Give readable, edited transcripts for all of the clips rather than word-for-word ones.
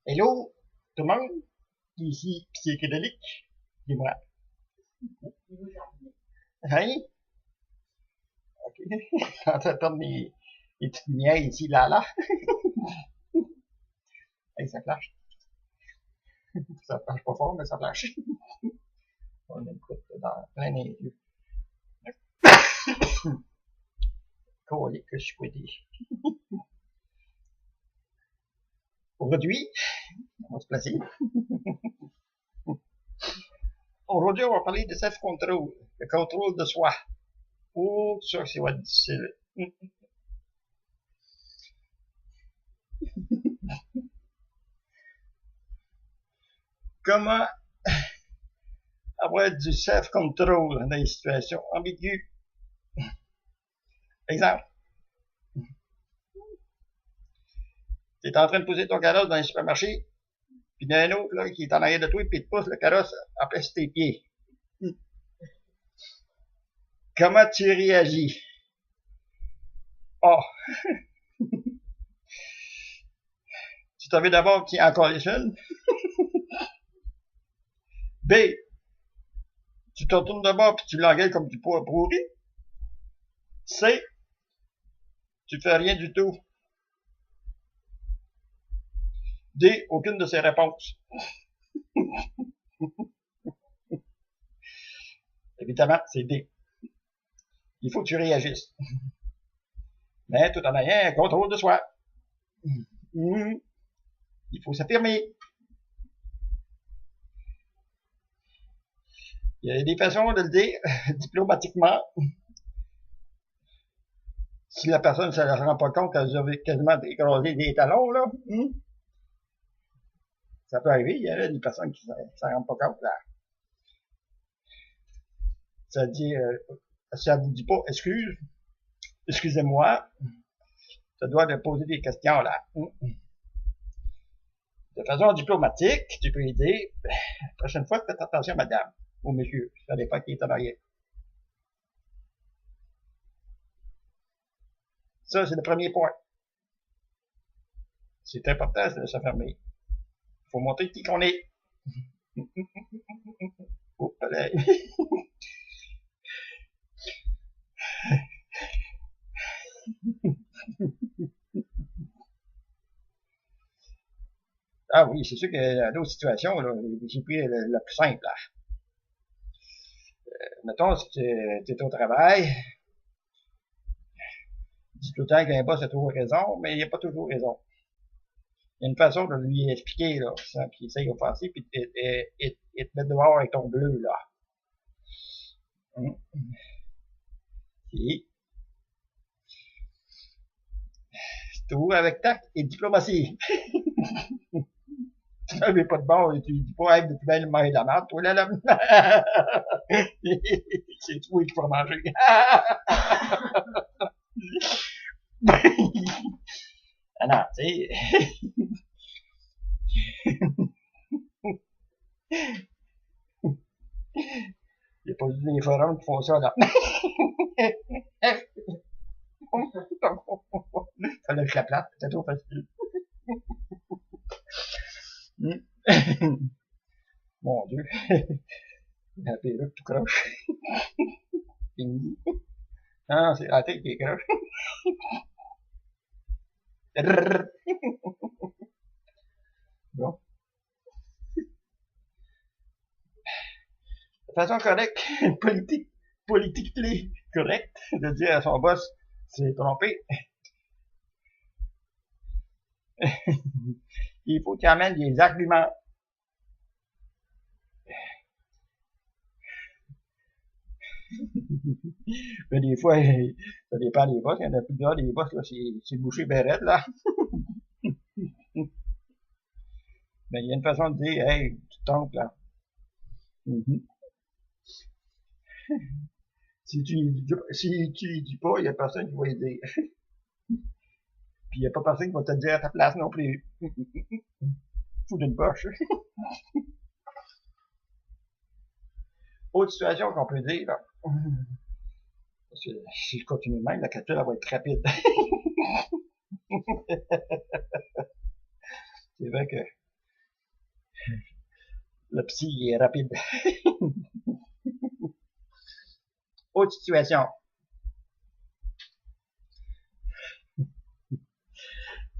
Hello, tout le monde, ici Psychédélique, dis-moi. Hein? Ok, on t'entend les petites lumières ici, là. Hey, ça flash. Ça flash pas fort, mais ça flash. On écoute dans plein les yeux. Collé que je suis pété. Aujourd'hui, on va se placer. Aujourd'hui, on va parler de self-control, le contrôle de soi. Oh, ça, c'est votre difficile. Comment avoir du self-control dans des situations ambiguës? Exemple, tu es en train de poser ton carrosse dans un supermarché, puis il y en a un autre là, qui est en arrière de toi, puis il te pousse le carrosse après sur tes pieds. Comment tu réagis? A. Tu t'en veux d'abord qu'il y ait encore les jeunes. B. Tu te retournes de bord puis tu l'engueules comme du poids pourri. C. Tu fais rien du tout. D. Aucune de ces réponses. Évidemment, c'est D. Il faut que tu réagisses. Mais tout en ayant un contrôle de soi. Il faut s'affirmer. Il y a des façons de le dire diplomatiquement. Si la personne ne se rend pas compte qu'elle a quasiment écrasé des talons, là, ça peut arriver. Il y a des personnes qui ne s'en rendent pas compte, là. Ça dit, ça vous dit pas excusez-moi, ça doit de poser des questions, là. De façon diplomatique, tu peux dire, la prochaine fois, faites attention, madame, ou monsieur, ça dépend qui est en arrière. Ça, c'est le premier point. C'est important de s'affirmer. Il faut montrer qui qu'on est. Oh, ah oui, c'est sûr que d'autres situations, j'ai pris la plus simple. Là. Mettons, si tu es au travail, dis tout le temps qu'un boss a toujours raison, mais il n'a pas toujours raison. Il y a une façon de lui expliquer, là, sans qu'il essaye d'offenser, puis et te mettre dehors avec ton bleu, là. Et toujours avec tact et diplomatie. Tu n'avais pas de bord et tu dis pas, hey, tu vas le manger de la merde, toi, là. C'est toi qui vas manger. Ah non, tu sais. Il n'y a pas des forums qui font ça, là. Ça lève la plate, c'est trop facile. Mon Dieu. La perruque tout croche. Fini. Ah, c'est la tête qui est croche. Bon. De façon correcte, politiquement correcte, de dire à son boss, c'est trompé. Il faut qu'il amène des arguments. Mais des fois, ça dépend des boss. Il y en a plusieurs des boss, là, c'est bouché bérette, là. Mais il y a une façon de dire, hey, tu te trompes, là. Si tu dis pas, il y a personne qui va y dire. Puis il n'y a pas personne qui va te dire à ta place non plus. Fou d'une poche. Autre situation qu'on peut dire, là. Parce que si je continue de même, la capture elle va être rapide. C'est vrai que Le psy il est rapide. Autre situation.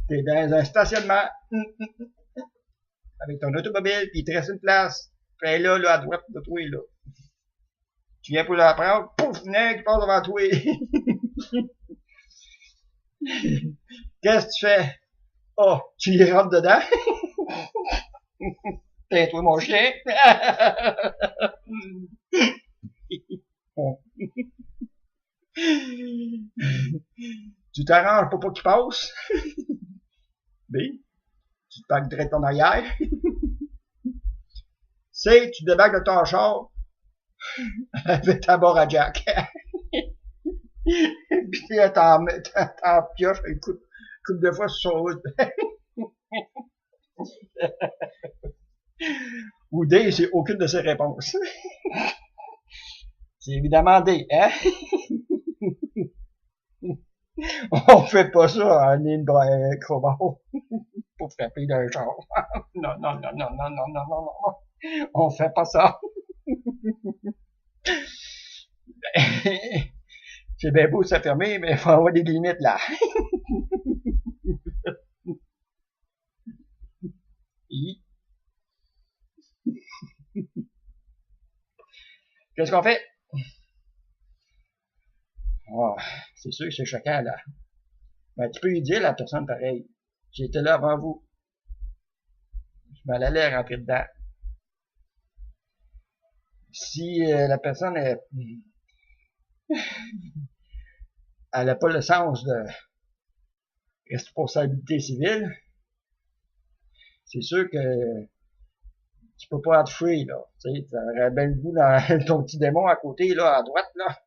T'es dans un stationnement avec ton automobile, puis il te reste une place. Puis là, à droite de toi, là. Tu viens pour la prendre, pouf, nez qui passe devant toi. Qu'est-ce que tu fais? Oh, tu y rentres dedans? Tais-toi, mon chien. Tu t'arranges pour pas qu'il passe. B. Tu te parques direct en arrière. C. Tu débarques de ton char avec ta barre à jack. Puis t'en pioches une couple de fois sur son route. Ou D, c'est aucune de ces réponses. C'est évidemment D, hein? On fait pas ça en ligne de crowbar pour frapper d'un char. Non, non, non, non, non, non, non, non, non. On fait pas ça. C'est bien beau s'affirmer, mais il faut avoir des limites là. Qu'est-ce qu'on fait? Oh, c'est sûr que c'est choquant là. Mais tu peux lui dire à la personne pareil. J'étais là avant vous. Je m'en allais rentrer dedans. Si la personne elle n'a pas le sens de responsabilité civile, c'est sûr que tu peux pas être free, là. Tu sais, t'aurais bien le goût dans ton petit démon à côté, là, à droite, là.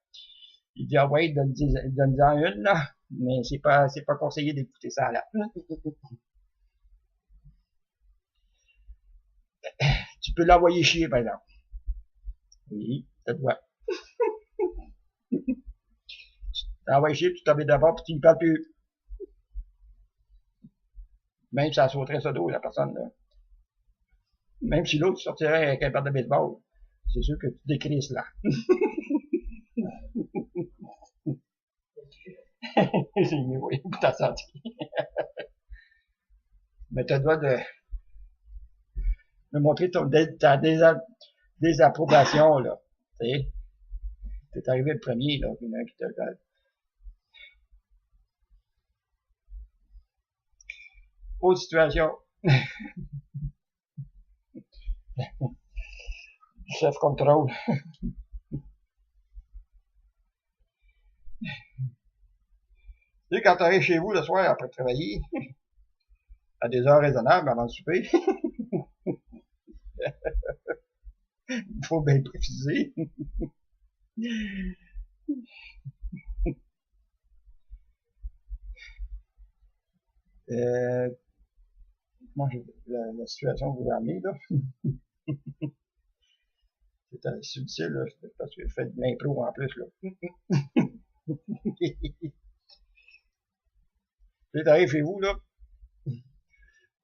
Il dit, ah ouais, donne-en une, là. Mais c'est pas conseillé d'écouter ça, là. Tu peux l'envoyer chier, par exemple. Oui, t'as le droit. Tu l'envoies chier, tu t'en vas d'abord, puis tu ne parles plus. Même si ça sauterait ça d'eau, la personne, là. Même si l'autre sortirait avec un paire de baseball, c'est sûr que tu décris là. C'est mieux, oui, pour ta santé. Mais tu as le droit de montrer ta désapprobation, là. Tu sais, t'es arrivé le premier, là, puis il y en a un qui te regarde. Autre situation. Chef contrôle. Tu sais, quand tu arrives chez vous le soir après travailler, à des heures raisonnables avant le souper, il faut bien préciser. Moi, la situation que vous amenez, là, c'est subtil, là, parce que je fais de l'impro en plus, là. Tu arrives chez vous, là,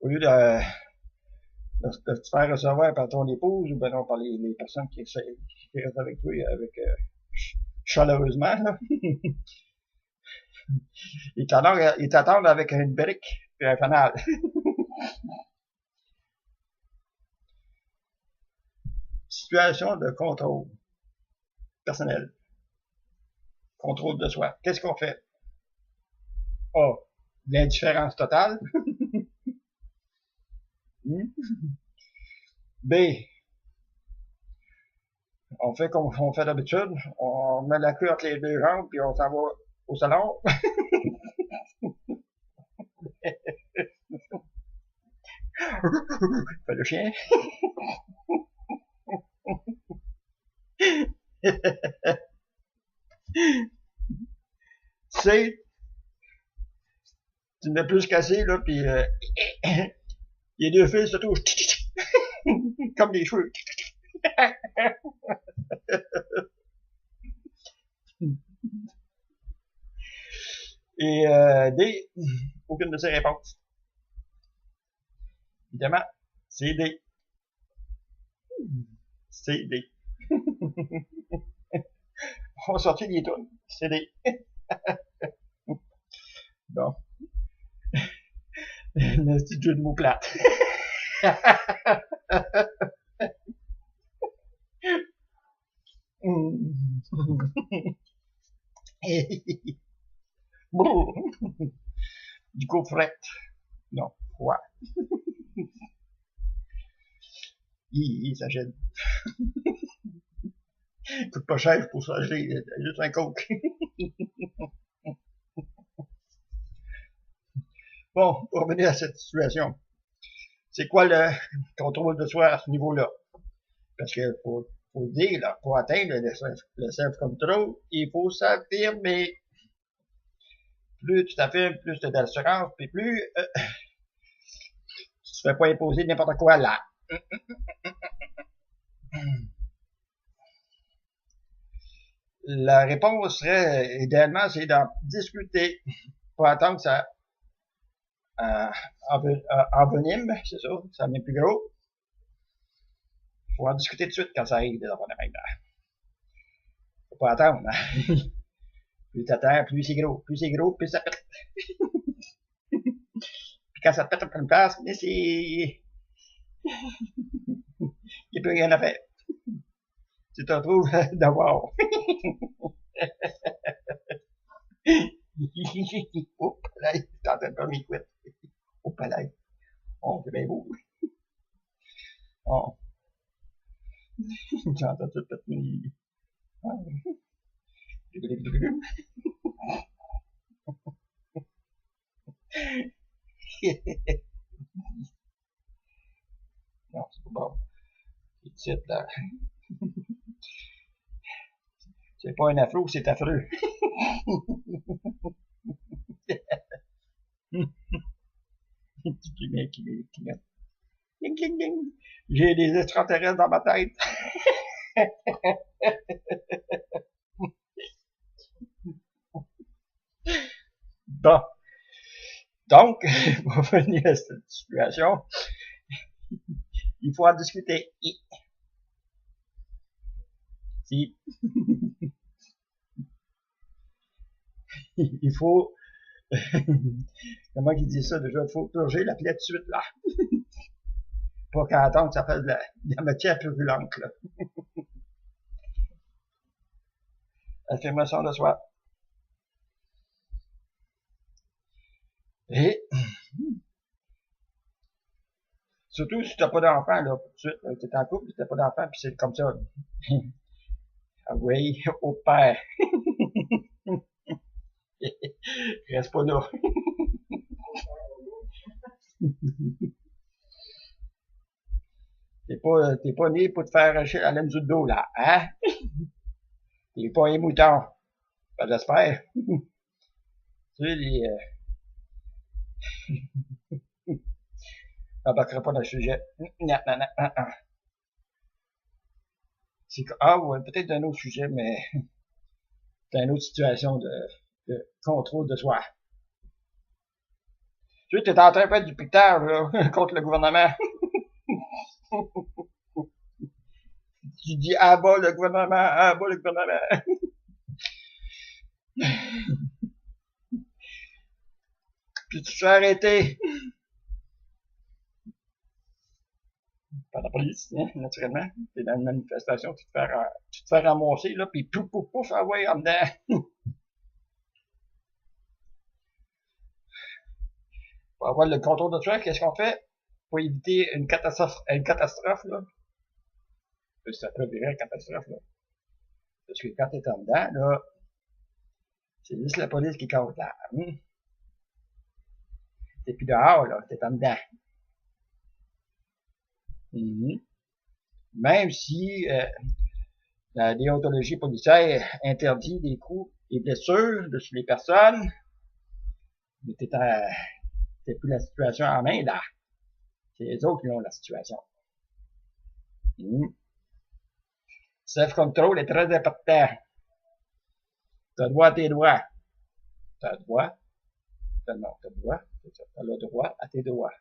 au lieu de te faire recevoir par ton épouse ou ben non par les personnes qui restent avec toi avec chaleureusement là. Ils t'attendent avec une brique et un fanal. Situation de contrôle personnel. Contrôle de soi. Qu'est-ce qu'on fait? A. L'indifférence totale. B. On fait comme on fait d'habitude. On met la queue entre les deux jambes puis on s'en va au salon. Fait le chien. C. Tu n'as plus cassé, là, puis les deux fils se touchent comme des cheveux. Et D, aucune de ces réponses. Évidemment, c'est D. CD. On va sortir des tunes. CD. Bon. Le petit jeu de mots plate. Du coup, fret. Non, froid. Ça gêne. Coûte pas cher pour ça, j'ai juste un coke. Bon, pour revenir à cette situation. C'est quoi le contrôle de soi à ce niveau-là? Parce que faut dire, là, pour atteindre le self-control, il faut s'affirmer. Plus tu t'affirmes, plus tu as d'assurance, puis plus tu te fais pas imposer n'importe quoi là. La réponse serait, idéalement, c'est d'en discuter. Pas attendre que ça envenime, c'est ça, ça devient plus gros. Faut en discuter tout de suite quand ça arrive, des affaires de même. Faut pas attendre. Plus t'attends, plus c'est gros, plus ça pète. Puis quand ça pète à pleine place, mais c'est... il n'y a plus rien à faire. Tu te retrouves d'avoir. Oups, là, t'es en train de faire mes couettes. Oups, là. Oh, c'est bien beau. Oh. J'entends tout péter mes... Non, c'est pas bon. C'est titre, là. C'est pas un afro, c'est affreux. J'ai des extraterrestres dans ma tête. Bon. Donc, pour revenir à cette situation, il faut en discuter. Si. Il faut... Comment il dit ça déjà? Il faut purger la plaie de suite, là. Pas qu'à attendre que ça fasse de la matière purulente, là. Affirmation de soi. Et surtout si tu n'as pas d'enfant, là, tout de suite, tu es en couple, tu n'as pas d'enfant, puis c'est comme ça. Ah oui, au père. Reste pas là. T'es pas né pour te faire arracher la laine du dos, là, hein? T'es pas un mouton. Ben, j'espère. Tu sais, les... j'embarquerai pas dans le sujet. Non. C'est que, ah ouais, peut-être d'un autre sujet, mais c'est une autre situation de contrôle de soi. Tu sais, t'es en train de faire du piquetage, là, contre le gouvernement. Tu dis, ah bas le gouvernement. Puis tu te fais arrêter par la police, hein, naturellement. T'es dans une manifestation, tu te fais ramasser, là, puis pouf, ah ouais, en dedans. Pour avoir le contrôle de soi, qu'est-ce qu'on fait? Pour éviter une catastrophe, là. Ça peut virer une catastrophe, là. Parce que quand t'es en dedans, là, c'est juste la police qui compte, là. T'es plus dehors, là, t'es en dedans. Même si la déontologie policière interdit des coups et blessures sur les personnes, mais t'es plus la situation en main, là. C'est les autres qui ont la situation. Self-control est très important. T'as droit à tes droits. T'as le droit. T'as le droit à tes droits.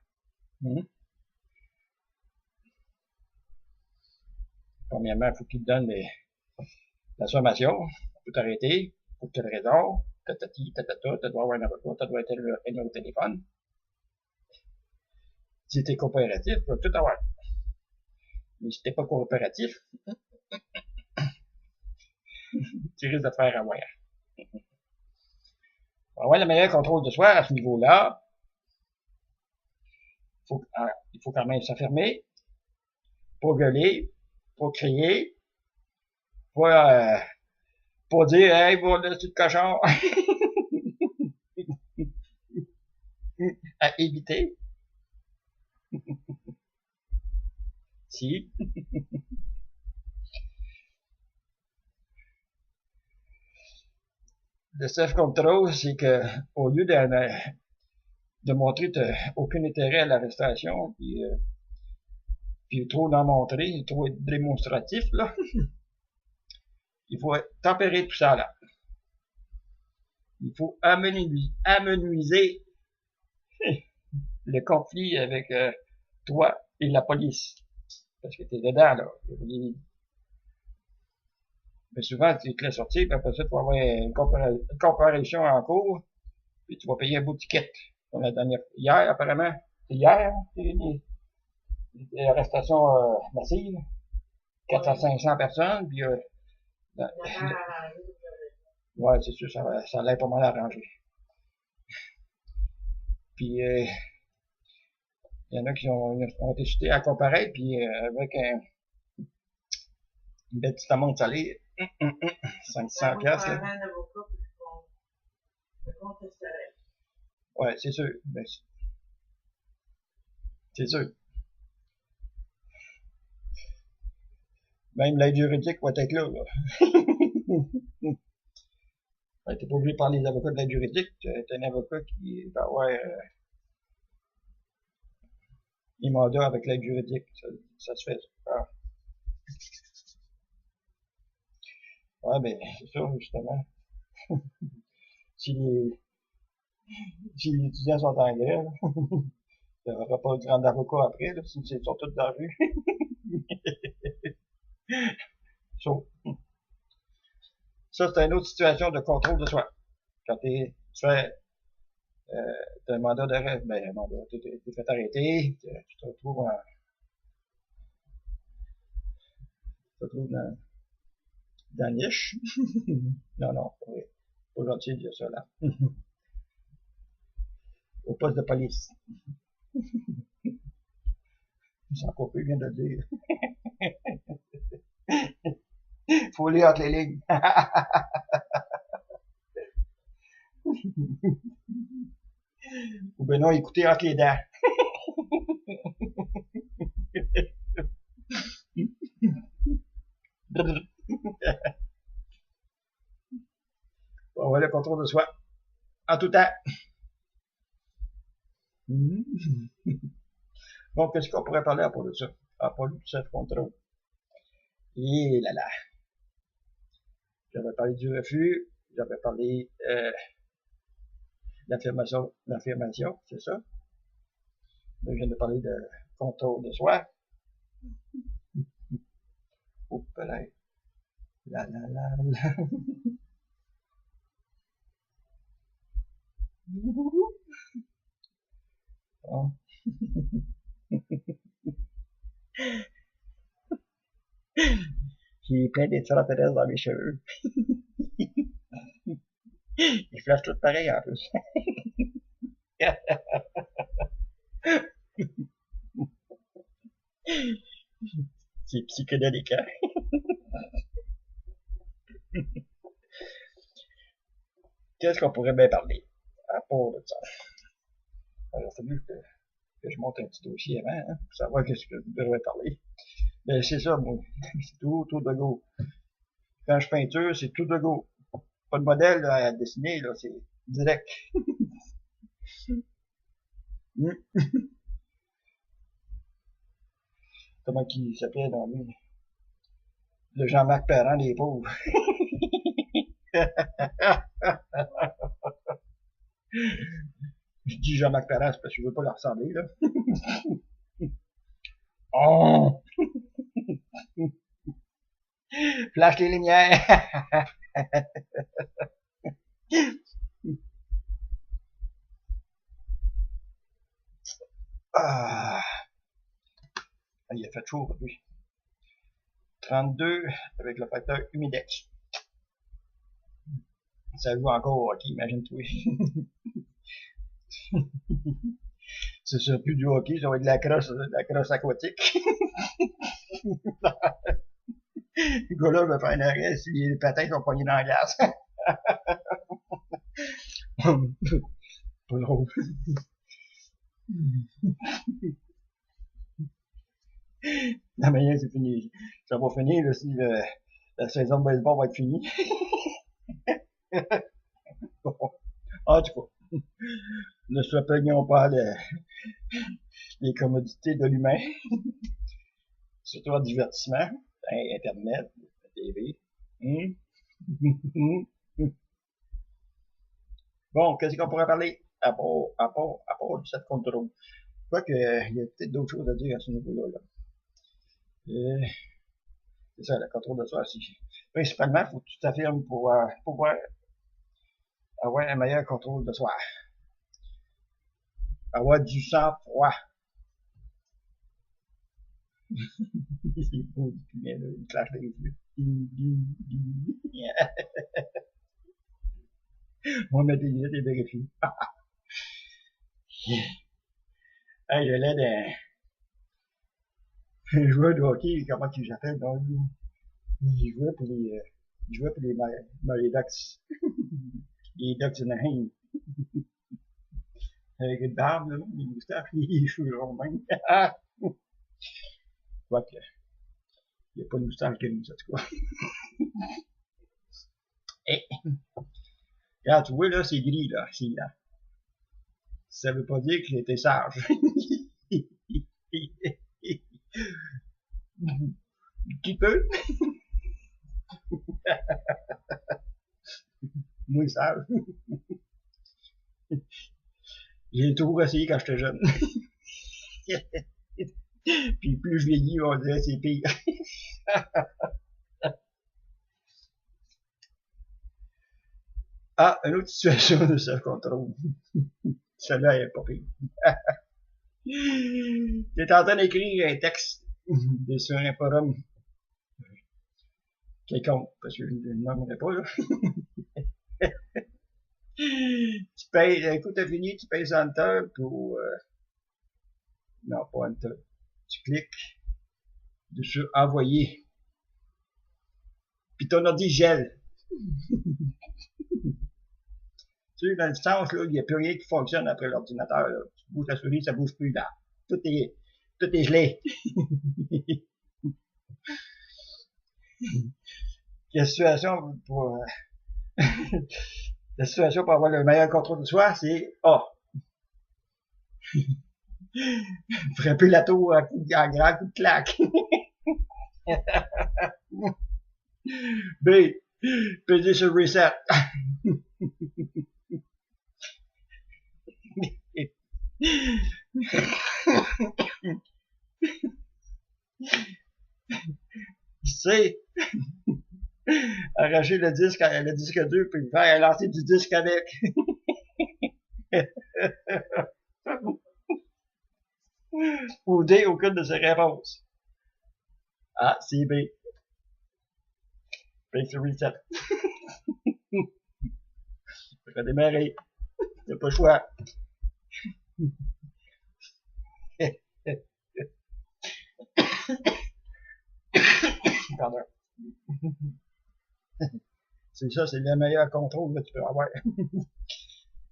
Premièrement, il faut qu'il te donne la sommation. Faut t'arrêter. Faut que tu le raisons. Tatati, tatata, tu dois avoir un avocat, tu dois être le au téléphone. Si t'es coopératif, tu vas tout avoir. Mais si t'es pas coopératif, tu risques de te faire avoir. Pour avoir le meilleur contrôle de soi à ce niveau-là, il faut quand même s'affirmer, pas gueuler, pas crier, pas dire, hey, va là, c'est le cochon, à éviter. Si. Le self-control, c'est que, au lieu de montrer aucun intérêt à l'arrestation, puis trop d'en montrer, trop être démonstratif, là, il faut tempérer tout ça, là. Il faut amenuiser le conflit avec toi et la police. Parce que t'es dedans, là. Mais souvent, tu te laisses sortir, puis après ça, tu vas avoir une comparution en cours, puis tu vas payer un beau ticket. Comme la dernière, hier, apparemment, c'est hier, des arrestations massives, 400 à 500 personnes, puis ouais, c'est sûr, ça l'a pas mal arrangé. Puis il y en a qui ont été cités à comparaître, puis avec une belle petite amende salée, 500 piastres, là. Ouais, c'est sûr. Ben, c'est sûr. Même l'aide juridique va être là. Ouais, t'es pas obligé de parler des avocats de l'aide juridique. T'as un avocat qui va avoir un mandat avec l'aide juridique. Ça se fait. Ah. Ouais, ben, c'est ça, justement. Si les étudiants sont en grève, il n'y aura pas de grand avocat après, là, s'ils sont tous dans la rue. So, ça, c'est une autre situation de contrôle de soi. Quand tu fais un mandat d'arrêt, ben, un mandat, t'es fait arrêter, tu te retrouves dans la niche. Non, non, pas gentil de dire ça, là. Au poste de police. C'est encore plus bien de le dire. Faut lire entre les lignes. Ou ben non, écouter entre les dents. On va le contrôle de soi. En tout temps. Donc, qu'est-ce qu'on pourrait parler à propos de ça? À propos du self-control. Et là là. J'avais parlé du refus. J'avais parlé l'affirmation, c'est ça. Je viens de parler de contrôle de soi. Oups, là. La la la la. Bon. J'ai plein d'extraterrestres dans mes cheveux. Ils flashent tout pareil en plus. C'est psychédélique, hein? Qu'est-ce qu'on pourrait bien parler à propos de ça? Alors, il a fallu que je monte un petit dossier avant, hein, pour savoir qu'est-ce que je devrais parler. Mais c'est ça, moi. C'est tout de go. Quand je peinture, c'est tout de go. Pas de modèle là, à dessiner, là, c'est direct. Comment il s'appelait dans lui? Le Jean-Marc Parent des pauvres. Je dis Jean-Marc Parent, c'est parce que je veux pas leur ressembler, là. Oh! Flash les lumières. Ah, il a fait chaud aujourd'hui. 32 avec le facteur humidex. Ça joue encore au hockey, imagine-toi. Ce sera plus du hockey, ça va être de la crosse aquatique. Le gars-là va faire un arrêt si les patins sont pognés dans la glace. Pas drôle. Non, mais c'est fini. Ça va finir là, si la saison de baseball va être finie. En tout cas, ne se plaignons pas les commodités de l'humain, surtout en divertissement, Internet, la TV. Bon, qu'est-ce qu'on pourrait parler à part du set control? Je crois qu'il y a peut-être d'autres choses à dire à ce niveau-là. Là. C'est ça, le contrôle de soi aussi. Principalement, il faut que tu t'affirmes pour pouvoir avoir un meilleur contrôle de soi. Avoir du sang-froid. Il clash les yeux. On va mettre les lunettes et vérifier. Hey, je l'aide un joueur de hockey, comment il s'appelle, donc, il jouait pour les Ducks. Les Ducks Anaheim. Avec une barbe, là, les moustaches, les cheveux longs même. Quoique, il n'y a pas de moustache que nous, en tout cas. Hey. Regarde, tu vois, là, c'est gris, là, c'est là. Ça veut pas dire qu'il était sage. Qui peut? Moi, sage. J'ai toujours essayé quand j'étais jeune. Puis plus je vieillis, on dirait c'est pire. Ah, une autre situation de self-control. Celle-là, elle est pas pire. T'es en train d'écrire un texte sur un forum quelconque, parce que je ne le nommerai pas, là. Tu payes, écoute, t'as fini, tu payes Enter pour, non, pas Enter. Tu cliques sur envoyer. Puis ton ordi gèle. Tu sais, dans le sens, là, il n'y a plus rien qui fonctionne après l'ordinateur, là. Tu bouges la souris, ça bouge plus, là. Tout est gelé. La situation pour, la situation pour avoir le meilleur contrôle de soi, c'est A. Frapper la tour à grand coup de claque. B. Peser sur reset. C. Arracher le disque dur puis faire lancer du disque avec. Ou D, aucune de ces réponses. A, C, B. Face reset. Redémarrer. T'as pas le choix. Pardon. C'est ça, c'est le meilleur contrôle que tu peux avoir.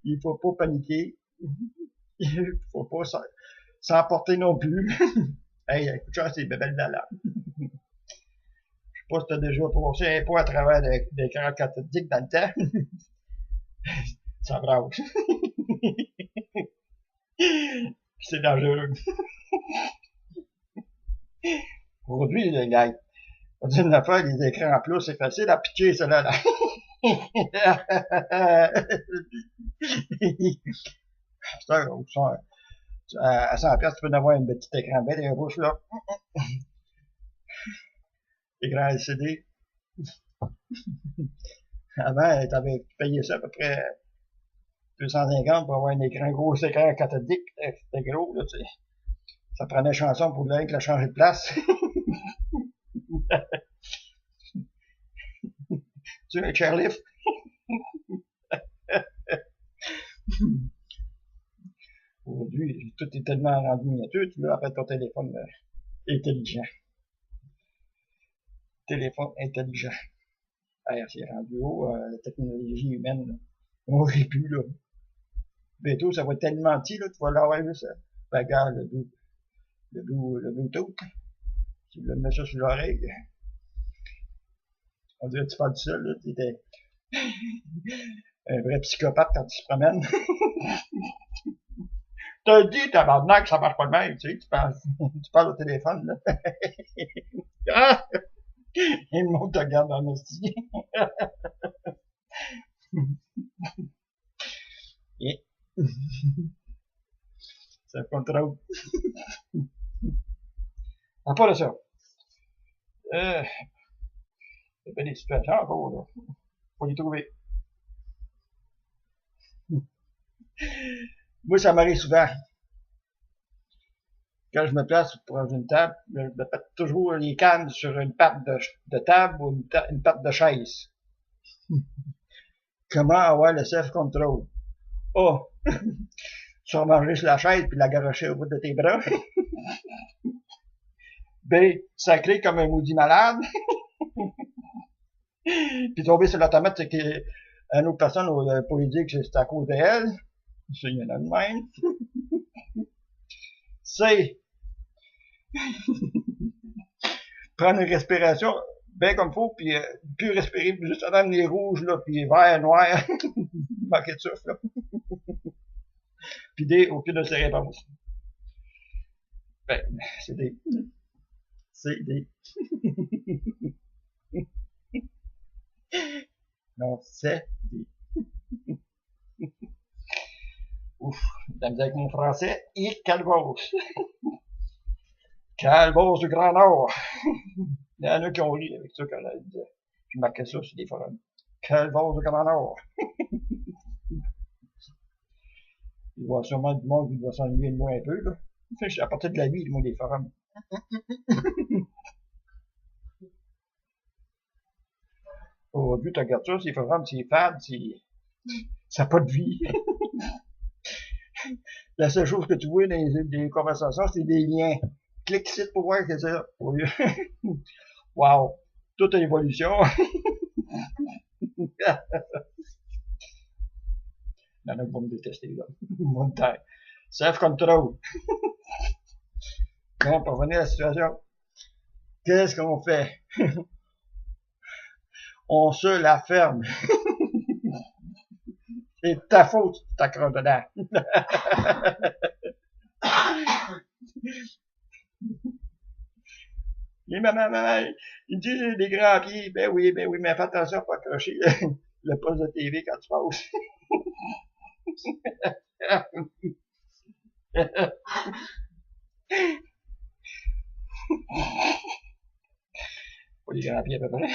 Il faut pas paniquer. Il faut pas s'emporter non plus. Hey, écoute, ça, c'est bébelle d'Allah. Je sais pas si t'as déjà passé un peu à travers des crans cathodiques dans le temps. Ça brasse. C'est dangereux. Aujourd'hui, les gars, on dit une affaire, les écrans en plus, c'est facile à piquer, cela là. À 100$, tu peux en avoir un petit écran bête, un rouge là. Écran LCD. Avant, t'avais payé ça à peu près 250 pour avoir un gros écran cathodique. C'était gros, là, tu sais. Ça prenait chanson pour l'aigle la changer de place. Tu veux un chairlift? Aujourd'hui, tout est tellement rendu miniature, tu l'as après ton téléphone intelligent. Téléphone intelligent. C'est rendu haut, la technologie humaine, là. On rit plus, là. Bientôt, ça va être tellement petit, là, tu vas l'avoir juste, regarde, le Bluetooth. Tu le mets ça sur l'oreille. On dirait que tu parles du seul, là, tu étais un vrai psychopathe quand tu te promènes. T'as dit, tabarnak, ça marche pas de même, tu sais, tu parles au téléphone, là. Ah! Et le monde te regarde en hostie. Et ça contrôle. À part de ça, il y a des situations encore, là. Faut les trouver. Moi, ça m'arrive souvent. Quand je me place pour une table, je me pète toujours les cannes sur une patte de table ou une patte de chaise. Comment avoir le self-control? A. Se manger sur la chaise puis la garocher au bout de tes bras. B. Sacrer comme un maudit malade. Puis tomber sur l'automate, c'est qu'une autre personne pour lui dire que c'est à cause d'elle. Il y en a de même. C. Prendre une respiration bien comme faut, puis plus respirer, puis juste attendre les rouges, là, puis vert, noir, manquer de souffle, là. Puis D, aucune de ces réponses. Ben, c'est D. C'est D. Non, c'est D. Ouf, la misère avec mon français. Et calvose. Calvose du Grand Nord. Il y en a qui ont ri avec ça quand je marquais ça sur des forums. Calvose du Grand Nord. Il va sûrement du monde qui doit s'ennuyer de moi un peu, là. À partir de la vie, moi, des forums. Aujourd'hui, tu regardes ça, ces forums, c'est fade, ça n'a pas de vie. La seule chose que tu vois dans les conversations, c'est des liens. Clique ici pour voir que c'est ça. Wow! Toute évolution. Il y en a qui vont me détester, là. Ils vont me taire. Self-control. Bon, pour revenir à la situation, qu'est-ce qu'on fait? On se la ferme. C'est ta faute, ta crotte dedans. Et maman, il dit des grands pieds. Ben oui, mais fais attention à pas accrocher le poste de TV quand tu passes. Pas les grands pieds à peu près.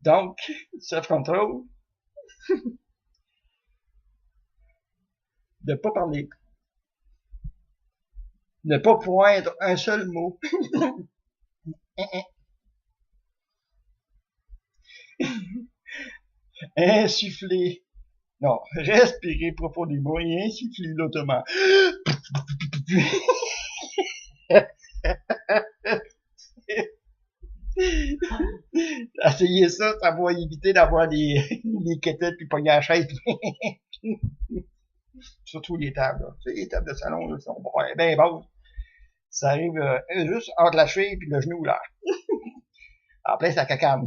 Donc, self-control, de pas parler, ne pas poindre un seul mot. Insuffler. Non, respirer profondément et insuffler lentement. Essayez ça, ça va éviter d'avoir les quétettes puis pogner la chaise. Surtout les tables, là. Tu sais, les tables de salon, là, sont bien basses. Ça arrive juste entre la cheville puis le genou, là. En plein, ça cacane.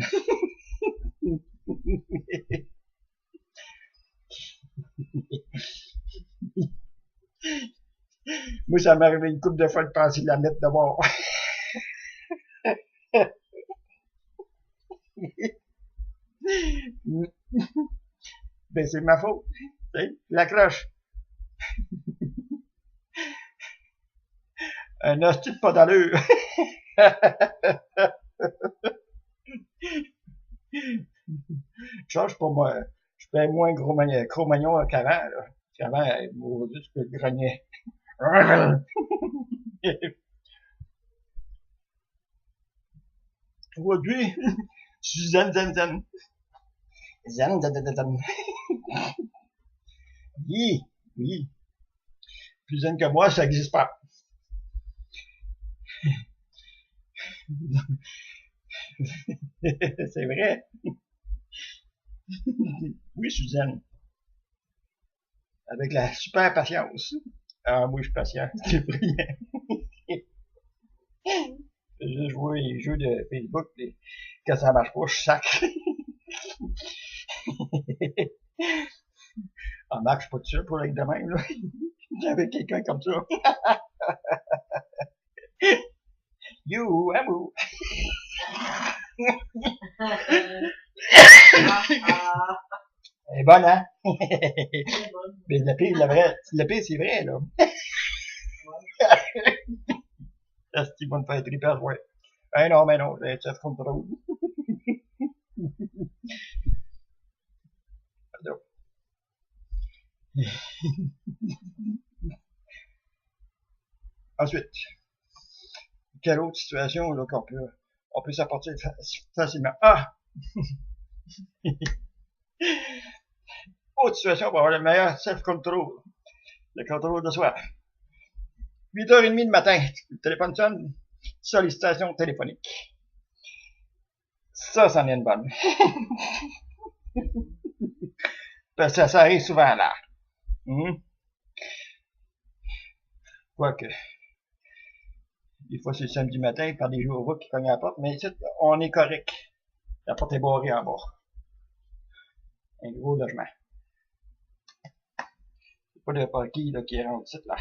Moi, ça m'est arrivé une couple de fois de penser de la mettre de bord. Ben, c'est ma faute. L'accroche. Un hostie de pas d'allure. change pour moi. Je suis bien moins Cro-Magnon qu'avant, là. Qu'avant, juste que je grognais. Aujourd'hui, je suis zen. Zen. Oui, oui. Plus zen que moi, ça n'existe pas. C'est vrai. Oui, je suis zen. Avec la super patience. Ah, moi, je suis patient. C'est brillant. Je juste jouer les jeux de Facebook, et quand ça marche pas, je sacre. Ah, Marc, je suis pas tout seul pour être de même, là. J'avais quelqu'un comme ça. You, Amou. Elle est bonne, hein? Mais le pire, c'est vrai, là. Est-ce qu'ils vont me faire triper, ouais. Eh non, mais non, c'est self-control. Ensuite, quelle autre situation là, on peut s'apporter facilement? Ah! Autre situation pour avoir le meilleur self-control. Le contrôle de soi. 8h30 le matin, le téléphone sonne, sollicitation téléphonique. Ça en est une bonne. Parce que ça arrive souvent là. Quoique, des fois c'est le samedi matin, par des jours qui cognent à la porte, mais ici, on est correct. La porte est barrée en bas. Un gros logement. C'est pas de parking là, qui rentre ici, là.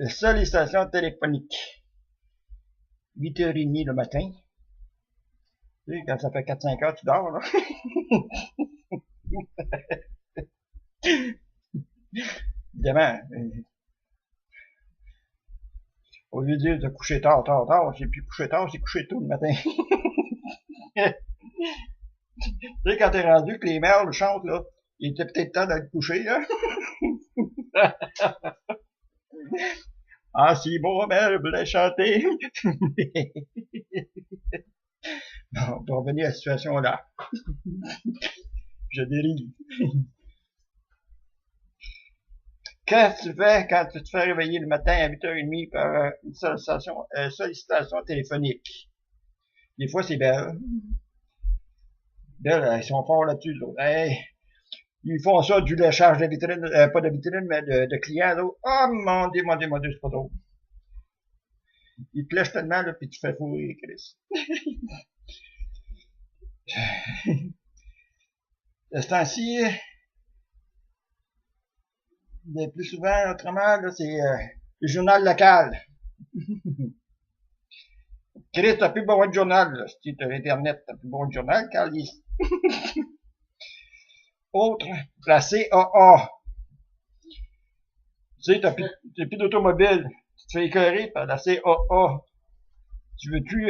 Sollicitation téléphonique. 8h30 le matin. Tu sais, quand ça fait 4-5 heures, tu dors, là. Évidemment, au lieu de dire de coucher tard, c'est plus coucher tard, c'est coucher tôt le matin. Tu sais, quand t'es rendu que les merles chantent, là, il était peut-être temps d'aller te coucher, là. Ah, si bon, merle voulait chanter. Bon, pour revenir à la situation là. Je dérive. Qu'est-ce que tu fais quand tu te fais réveiller le matin à 8h30 par une sollicitation téléphonique? Des fois, c'est belle. Belle, ils sont forts là-dessus, hey, ils font ça du léchage de vitrine, pas de vitrine, mais de clients, là. Oh mon Dieu, c'est pas drôle. Ils te lèchent tellement, là, puis tu fais fourrer, Chris. De ce temps-ci, le plus souvent, autrement, là, c'est le journal local. Chris, t'as plus besoin de journal, là. Si t'as Internet, t'as plus besoin de journal, Carlis. Autre, la CAA. Tu sais, t'as plus d'automobile. Tu te fais écœurer par la CAA. Tu veux-tu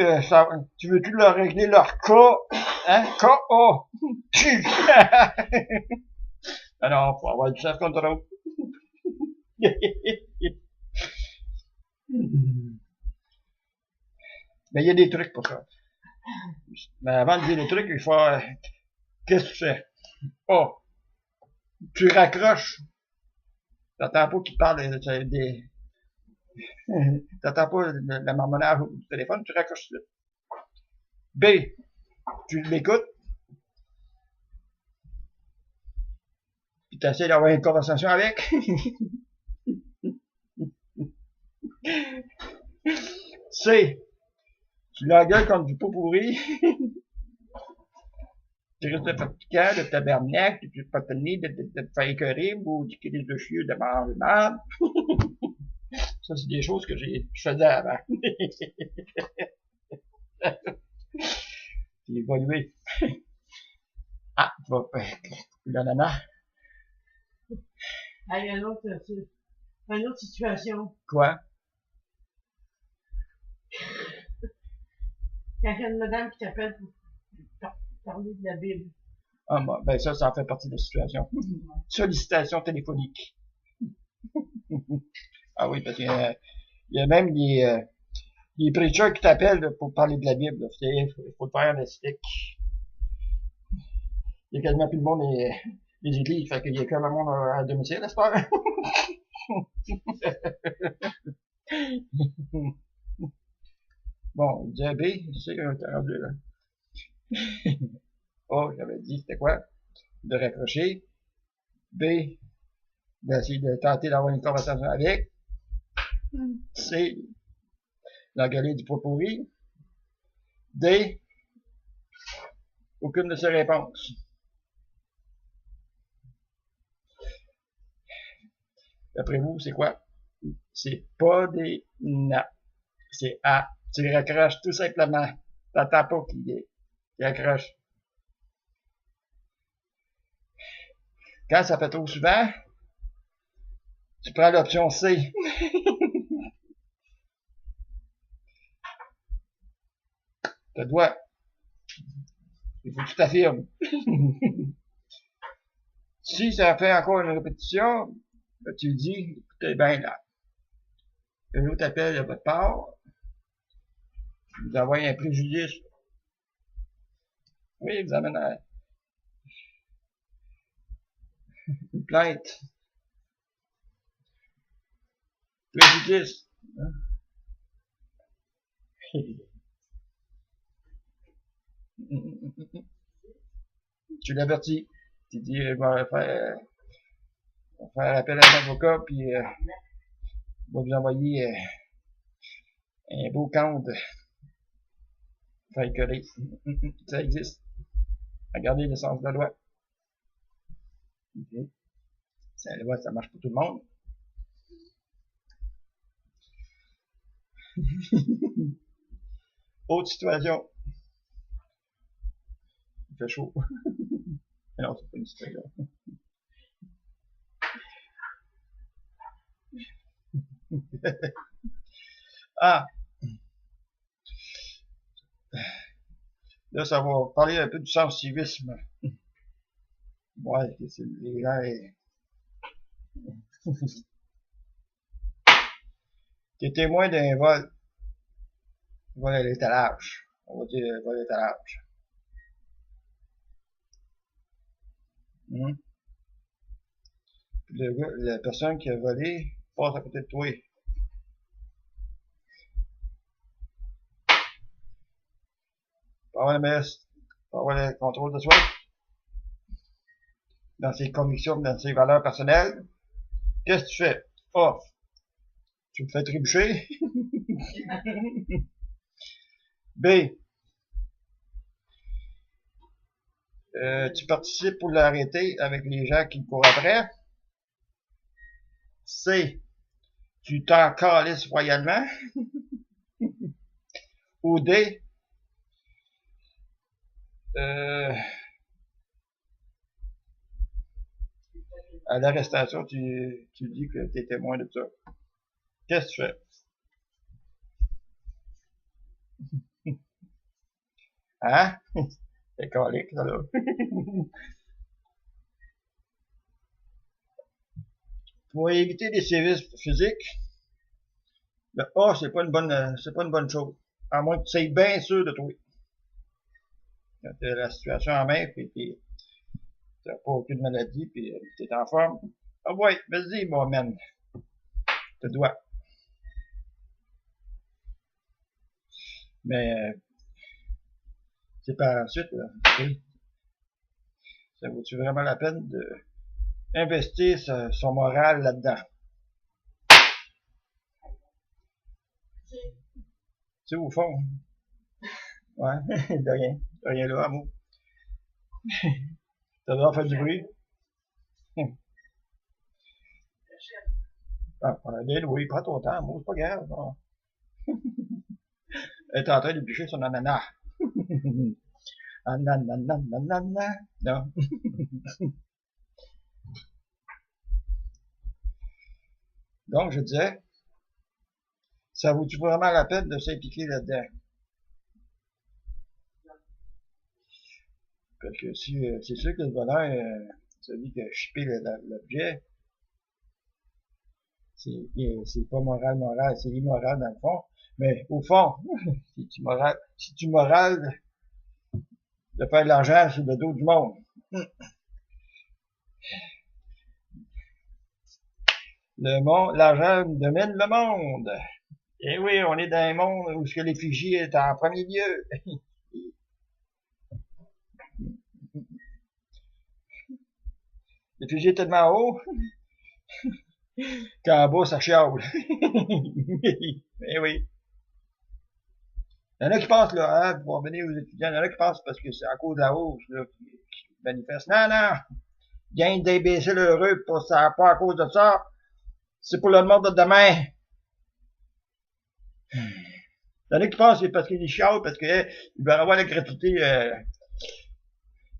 leur régler leur cas? Hein? KA. Ah non, faut avoir du self-control. Mais il y a des trucs pour ça. Mais avant de dire les trucs, il faut... qu'est-ce que tu fais? Oh! Tu raccroches. T'attends pas qu'il parle des... T'attends pas le marmonnage du téléphone, tu raccroches tout de suite. B. Tu l'écoutes. Puis t'essaies d'avoir une conversation avec. C. Tu l'engueules comme du pot pourri. Tu risques de fatigant, de tabernacle, de pas tenir, de te faire écœurer, ou du crise de chieux, de manger mal. Ça, c'est des choses que je faisais avant. J'ai évolué. Ah, tu vas l'ananas. Ah, il y a une autre situation. Quoi? Quand il y a une madame qui t'appelle pour parler de la Bible. Ah, bon, ben ça en fait partie de la situation. Sollicitation téléphonique. Ah oui, parce qu'il y a même les preachers qui t'appellent pour parler de la Bible. Il faut le faire en stick. Il y a quasiment plus de monde les églises, fait qu'il y a quand même monde à domicile, n'est-ce pas? Bon, il disait B, je sais qu'on était rendu là. A, j'avais dit, c'était quoi? De raccrocher. B, d'essayer de tenter d'avoir une conversation avec. C, d'engueuler du pot pourri. D, aucune de ces réponses. D'après vous, c'est quoi? C'est pas des na. C'est A. Tu raccroches tout simplement. T'attends pas qu'il accroche. Quand ça fait trop souvent, tu prends l'option C. Te dois. Il faut que tu t'affirmes. Si ça fait encore une répétition, ben, tu dis, écoutez bien là. Un autre appel de votre part. Vous envoyez un préjudice. Oui, vous amène à une plainte. Préjudice. Tu l'avertis. Tu dis, je vais faire appel à un avocat, puis on va vous envoyer un beau compte. Faire coller. Ça existe. Regardez le sens de la loi. Okay. La loi, ça marche pour tout le monde. Autre situation. Il fait chaud. Mais non, c'est pas une situation. Ah! Là, ça va parler un peu du sens civisme. Ouais, c'est les gens. T'es témoin d'un vol. Vol à l'étalage. On va dire vol à l'étalage. Puis la personne qui a volé passe à côté de toi. Pour avoir pour avoir le contrôle de soi, dans ses convictions, dans ses valeurs personnelles, qu'est-ce que tu fais? Oh, tu me fais trébucher. B, tu participes pour l'arrêter avec les gens qui courent après. C, tu t'en calisses royalement. Ou D, à l'arrestation, tu dis que tu es témoin de ça. Qu'est-ce que tu fais? Hein? C'est calique, ça, là. Pour éviter des sévices physiques, le A, c'est pas une bonne chose. À moins que tu sois bien sûr de toi. Quand tu as la situation en main, puis t'as pas aucune maladie, puis t'es en forme. Ah ouais, vas-y, mon man. Tu dois. Mais, c'est par ensuite, là. Ça vaut-tu vraiment la peine de investir son moral là-dedans? Tu sais, au fond. Ouais, de rien. De rien là, amour. T'as le droit de faire du bruit. Ah, oui, prends ton temps, amour, c'est pas grave. Non. Elle est en train de bûcher son ananas. Ananas. Non. Donc, je disais, ça vaut-tu vraiment la peine de s'impliquer là-dedans? Parce que si, c'est sûr que le voleur, celui qui a shippé l'objet, c'est pas moral, c'est immoral dans le fond. Mais au fond, c'est-tu moral de faire de l'argent sur le dos du monde? L'argent domine le monde. Et oui, on est dans un monde où l'effigie est en premier lieu. L'effigie est tellement haut qu'en bas, ça chiale. Eh oui. Il y en a qui pensent, là, hein, pour venir aux étudiants, il y en a qui pensent parce que c'est à cause de la hausse, là, qui manifestent. Non, non! Gain d'imbéciles heureux, pas à cause de ça. C'est pour le monde de demain. Il y en a qui pensent que c'est parce qu'ils chialent, parce qu'ils veulent avoir la gratuité.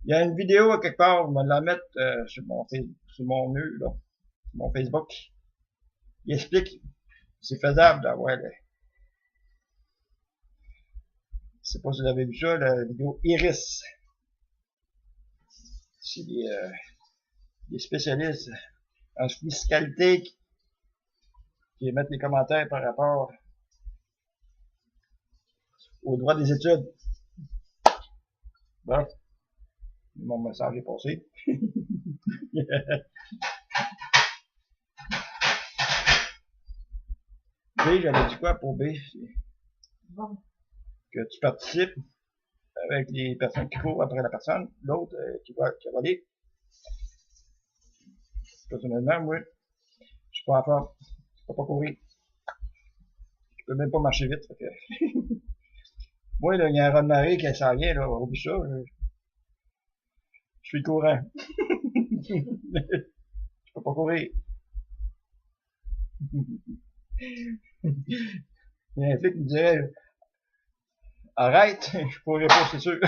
Il y a une vidéo quelque part, on va la mettre sur mon mur, là, sur mon Facebook. Il explique c'est faisable d'avoir je sais pas si vous avez vu ça, la vidéo Iris. C'est des spécialistes en fiscalité qui mettent les commentaires par rapport aux droits des études. Bon, mon message est passé. B, j'avais dit quoi pour B? Bon. Que tu participes avec les personnes qui courent après la personne, l'autre qui va voler. Personnellement, moi, je suis pas en forme. Je peux pas courir. Je peux même pas marcher vite. Fait que moi, là, il y a un raz de marée qui s'en vient, là, oublie ça. Je suis courant. Je peux pas courir. Il y a un flic qui me dirait arrête, je pourrais pas, c'est sûr.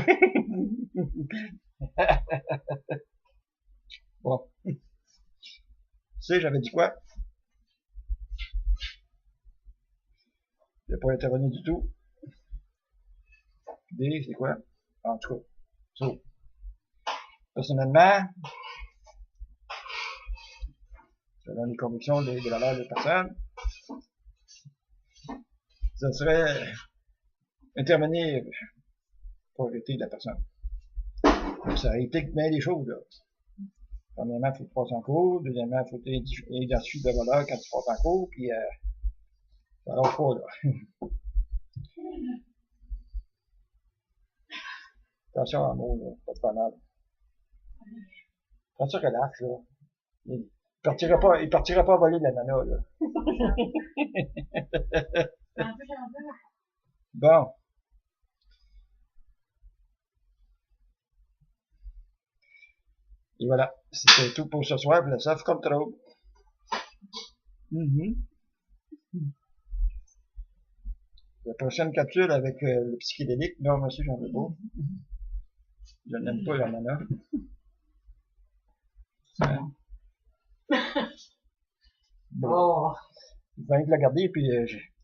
Bon. Tu sais, j'avais dit quoi? Je n'ai pas intervenu du tout. D, c'est quoi? En tout cas. So. Personnellement, selon les convictions des valeurs de personne, ça serait intervenir pour arrêter la personne. Donc, ça implique bien des choses, là. Premièrement, il faut que tu passes en cours. Deuxièmement, il faut identifier le voleur quand tu passes en cours, puis ça lâche pas, là. Attention à mots, là, pas de panade. Prends ça relax, là. Il partira pas voler de la nana, là. Bon. Et voilà. C'était tout pour ce soir, pour le self-control. La prochaine capsule avec le psychédélique. Non, monsieur, j'en veux pas. Je n'aime pas la nana. Bon. Oh. Je vais la garder, puis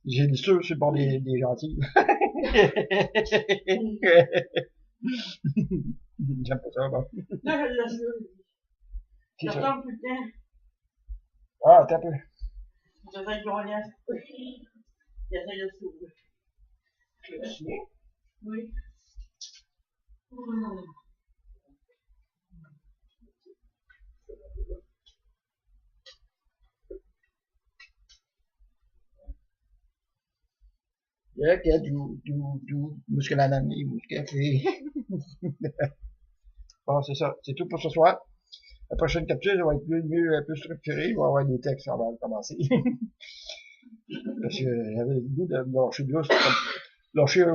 j'ai dit sûr, c'est bon des gentils. J'aime pas ça, bon. Là, je tombe tout le temps. Ah, t'as peu. J'essaie de gagner. J'essaie de s'ouvrir. Le chien? Oui. Là, musculanami, muscafé. Bon, c'est ça. C'est tout pour ce soir. La prochaine capsule va être un peu structurée. Il va y avoir des textes avant de commencer. Parce que j'avais le goût de lâcher douce. Lâcher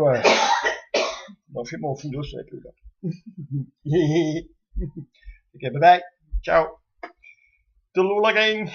mon fou douce un peu, là. Ok, bye bye. Ciao. Toodaloo la gang.